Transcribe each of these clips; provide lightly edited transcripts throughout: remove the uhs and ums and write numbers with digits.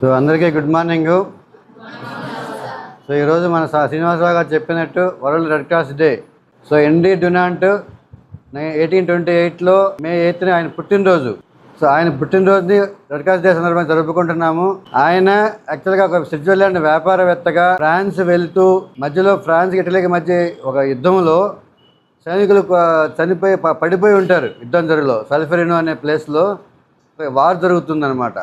So అందరికీ good morning. So ఈరోజు మన శ్రీనివాసరావు గారు చెప్పినట్టు world red cross day. So ఎన్డీ డునాంట్ 1828లో మే 8న ఆయన పుట్టినరోజు. సో ఆయన పుట్టినరోజుని రెడ్ క్రాస్ డే సందర్భంగా జరుపుకుంటున్నాము. ఆయన యాక్చువల్గా ఒక స్విట్జర్లాండ్ వ్యాపారవేత్తగా ఫ్రాన్స్ వెళ్తూ మధ్యలో ఫ్రాన్స్ ఇటలీకి మధ్య ఒక యుద్ధంలో సైనికులు పడిపోయి ఉంటారు. యుద్ధం జరుగులో సల్ఫెరినో అనే ప్లేస్లో వార్ జరుగుతుందన్నమాట.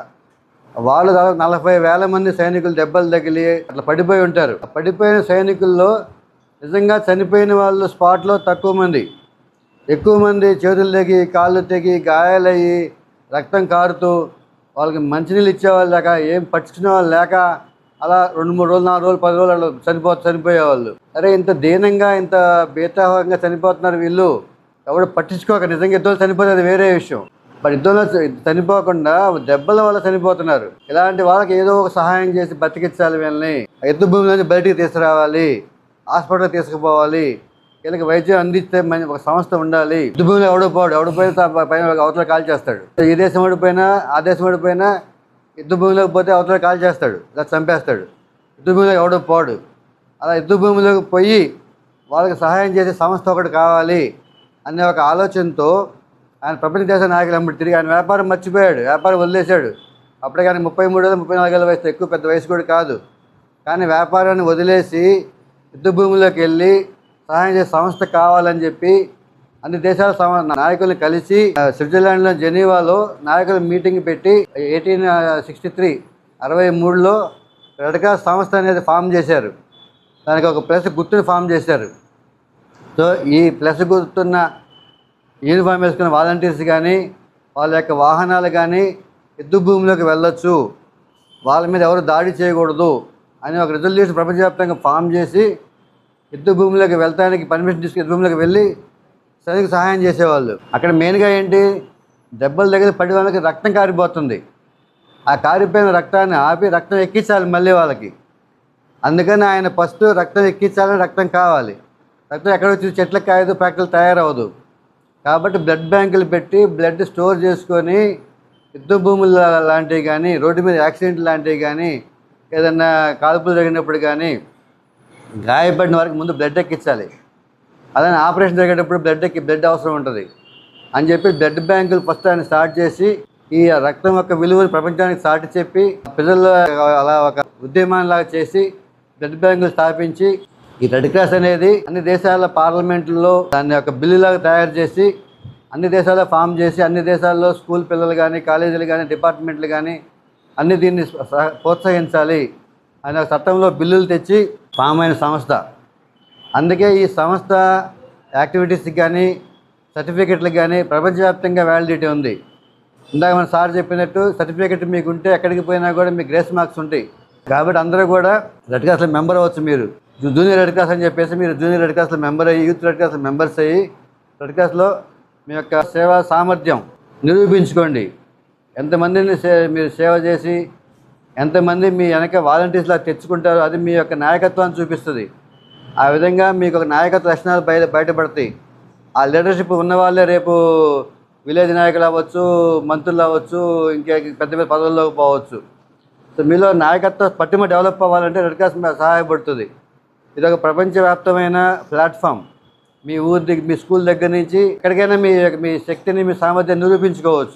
వాళ్ళు దాదాపు 40,000 మంది సైనికులు దెబ్బలు తగిలి అట్లా పడిపోయి ఉంటారు. పడిపోయిన సైనికుల్లో నిజంగా చనిపోయిన వాళ్ళు స్పాట్లో తక్కువ మంది, ఎక్కువ మంది చేతులు తెగి కాళ్ళు తెగి గాయాలయ్యి రక్తం కారుతూ వాళ్ళకి మంచినీళ్ళు ఇచ్చేవాళ్ళు లేక ఏం పట్టించుకునే వాళ్ళు లేక అలా 2-3 రోజులు 4 రోజులు 10 రోజులు చనిపోయేవాళ్ళు. అరే ఇంత దీనంగా ఇంత బేతాహంగా చనిపోతున్నారు వీళ్ళు, ఎవడు పట్టించుకోక నిజంగా ఇద్దరు చనిపోతే అది వేరే విషయం. బట్ యుద్ధంలో చనిపోకుండా దెబ్బల వల్ల చనిపోతున్నారు. ఇలాంటి వాళ్ళకి ఏదో ఒక సహాయం చేసి బతికించాలి. వీళ్ళని యుద్ధ భూమి నుంచి బయటికి తీసుకురావాలి, హాస్పిటల్కి తీసుకుపోవాలి, వీళ్ళకి వైద్యం అందిస్తే ఒక సంస్థ ఉండాలి. యుద్ధ భూమిలో ఎవడిపోయినా పైన అవతల కాల్ చేస్తాడు. ఈ దేశం ఓడిపోయినా ఆ దేశం ఓడిపోయినా యుద్ధ భూమిలోకి పోతే అవతల కాల్ చేస్తాడు, ఇలా చంపేస్తాడు. యుద్ధ భూమిలో ఎవడో పోడు. అలా యుద్ధ భూమిలోకి పోయి వాళ్ళకి సహాయం చేసే సంస్థ ఒకటి కావాలి అనే ఒక ఆలోచనతో ఆయన ప్రపంచ దేశ నాయకులు అమ్మడి తిరిగి ఆయన వ్యాపారం మర్చిపోయాడు, వ్యాపారం వదిలేశాడు. అప్పుడే కానీ 33-34 వయసు, ఎక్కువ పెద్ద వయసు కూడా కాదు. కానీ వ్యాపారాన్ని వదిలేసి యుద్ధ భూమిలోకి వెళ్ళి సహాయం చేసే సంస్థ కావాలని చెప్పి అన్ని దేశాల నాయకుల్ని కలిసి స్విట్జర్లాండ్లో జెనీవాలో నాయకుల మీటింగ్ పెట్టి 1863లో రెడ్ క్రాస్ సంస్థ అనేది ఫామ్ చేశారు. దానికి ఒక ప్లస్ గుర్తుని ఫామ్ చేశారు. సో ఈ ప్లస్ గుర్తున్న యూనిఫామ్ వేసుకున్న వాలంటీర్స్ కానీ వాళ్ళ యొక్క వాహనాలు కానీ యుద్ధ భూమిలోకి వెళ్ళొచ్చు, వాళ్ళ మీద ఎవరు దాడి చేయకూడదు అని ఒక రిజల్యూషన్ ప్రపంచవ్యాప్తంగా ఫామ్ చేసి యుద్ధ భూమిలోకి వెళ్ళడానికి పర్మిషన్ తీసుకుని యుద్ధ భూమిలోకి వెళ్ళి సైనికులకు సహాయం చేసేవాళ్ళు. అక్కడ మెయిన్గా ఏంటి, దెబ్బలు దగ్గర పడి వాళ్ళకి రక్తం కారిపోతుంది. ఆ కారిపోయిన రక్తాన్ని ఆపి రక్తం ఎక్కించాలి మళ్ళీ వాళ్ళకి. అందుకని ఆయన ఫస్ట్ రక్తం ఎక్కించాలని, రక్తం కావాలి. రక్తం ఎక్కడ వచ్చి చెట్లకు కాయదు, ఫ్యాక్టరీలు తయారవదు. కాబట్టి బ్లడ్ బ్యాంకులు పెట్టి బ్లడ్ స్టోర్ చేసుకొని యుద్ధ భూములు లాంటివి కానీ, రోడ్డు మీద యాక్సిడెంట్ లాంటివి కానీ, ఏదన్నా కాల్పులు జరిగినప్పుడు కానీ గాయపడిన వారికి ముందు బ్లడ్ ఎక్కించాలి. అలానే ఆపరేషన్ జరిగేటప్పుడు బ్లడ్ అవసరం ఉంటుంది అని చెప్పి బ్లడ్ బ్యాంకులు ఫస్ట్ ఆయన స్టార్ట్ చేసి ఈ రక్తం యొక్క విలువను ప్రపంచానికి చాటి చెప్పి పిల్లలు అలా ఒక ఉద్యమాన్లాగా చేసి బ్లడ్ బ్యాంకులు స్థాపించి ఈ రెడ్ క్రాస్ అనేది అన్ని దేశాల పార్లమెంట్లో దాన్ని ఒక బిల్లులాగా తయారు చేసి అన్ని దేశాల్లో ఫామ్ చేసి అన్ని దేశాల్లో స్కూల్ పిల్లలు కానీ, కాలేజీలు కానీ, డిపార్ట్మెంట్లు కానీ అన్ని దీన్ని ప్రోత్సహించాలి అనే చట్టంలో బిల్లులు తెచ్చి ఫామ్ అయిన సంస్థ. అందుకే ఈ సంస్థ యాక్టివిటీస్కి కానీ, సర్టిఫికెట్లకు కానీ ప్రపంచవ్యాప్తంగా వ్యాలిడిటీ ఉంది. ఇందాక మన సార్ చెప్పినట్టు సర్టిఫికెట్ మీకు ఉంటే ఎక్కడికి పోయినా కూడా మీకు గ్రేస్ మార్క్స్ ఉంటాయి. కాబట్టి అందరూ కూడా రెడ్ క్రాస్లో మెంబర్ అవ్వచ్చు. మీరు జూనియర్ రెడ్ క్రాస్ అని చెప్పేసి మీరు జూనియర్ రెడ్ క్రాస్లో మెంబర్ అయ్యి, యూత్ రెడ్ క్రాస్లో మెంబర్స్ అయ్యి రెడ్ క్రాస్లో మీ యొక్క సేవా సామర్థ్యం నిరూపించుకోండి. ఎంతమందిని మీరు సేవ చేసి ఎంతమంది మీ వెనక వాలంటీర్స్లా తెచ్చుకుంటారో అది మీ యొక్క నాయకత్వాన్ని చూపిస్తుంది. ఆ విధంగా మీకు ఒక నాయకత్వ లక్షణాలు బయటపడతాయి. ఆ లీడర్షిప్ ఉన్న వాళ్ళే రేపు విలేజ్ నాయకులు అవ్వచ్చు, మంత్రులు అవ్వచ్చు, ఇంకే పెద్ద పెద్ద పదవుల్లోకి పోవచ్చు. సో మీలో నాయకత్వ పట్టిమ డెవలప్ అవ్వాలంటే రెడ్ క్రాస్ సహాయపడుతుంది. ఇది ఒక ప్రపంచవ్యాప్తమైన ప్లాట్ఫామ్. మీ ఊరి మీ స్కూల్ దగ్గర నుంచి ఎక్కడికైనా మీ శక్తిని, మీ సామర్థ్యాన్ని నిరూపించుకోవచ్చు.